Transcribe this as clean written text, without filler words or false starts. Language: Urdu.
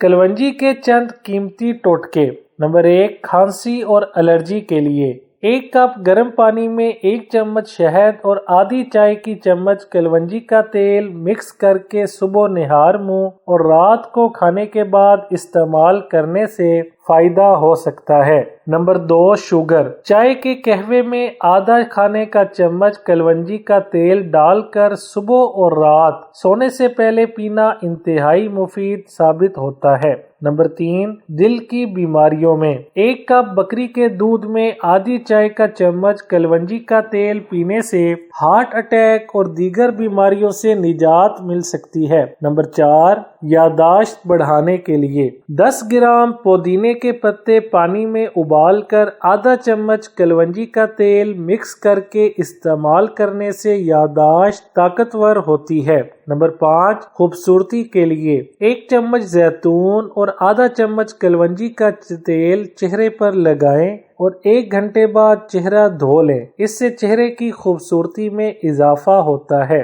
کلونجی کے چند قیمتی ٹوٹکے۔ نمبر 1، کھانسی اور الرجی کے لیے 1 کپ گرم پانی میں 1 چمچ شہد اور آدھی چائے کی چمچ کلونجی کا تیل مکس کرکے صبح نہار منہ اور رات کو کھانے کے بعد استعمال کرنے سے فائدہ ہو سکتا ہے۔ Number 2، sugar. چائے کے قہوے میں آدھا کھانے کا چمچ کلونجی کا تیل ڈال کر صبح اور رات سونے سے پہلے پینا انتہائی مفید ثابت ہوتا ہے۔ نمبر 3، دل کی بیماریوں میں 1 کپ بکری کے دودھ میں آدھی چائے کا چمچ کلونجی کا تیل پینے سے ہارٹ اٹیک اور دیگر بیماریوں سے نجات مل سکتی ہے۔ نمبر 4، یادداشت بڑھانے کے لیے 10 گرام پودینے کے پتے پانی میں ابال کر آدھا چمچ کلونجی کا تیل مکس کرکے استعمال کرنے سے یادداشت طاقتور ہوتی ہے۔ نمبر 5، خوبصورتی کے لیے 1 چمچ زیتون اور آدھا چمچ کلونجی کا تیل چہرے پر لگائیں اور 1 گھنٹے بعد چہرہ دھو لیں، اس سے چہرے کی خوبصورتی میں اضافہ ہوتا ہے۔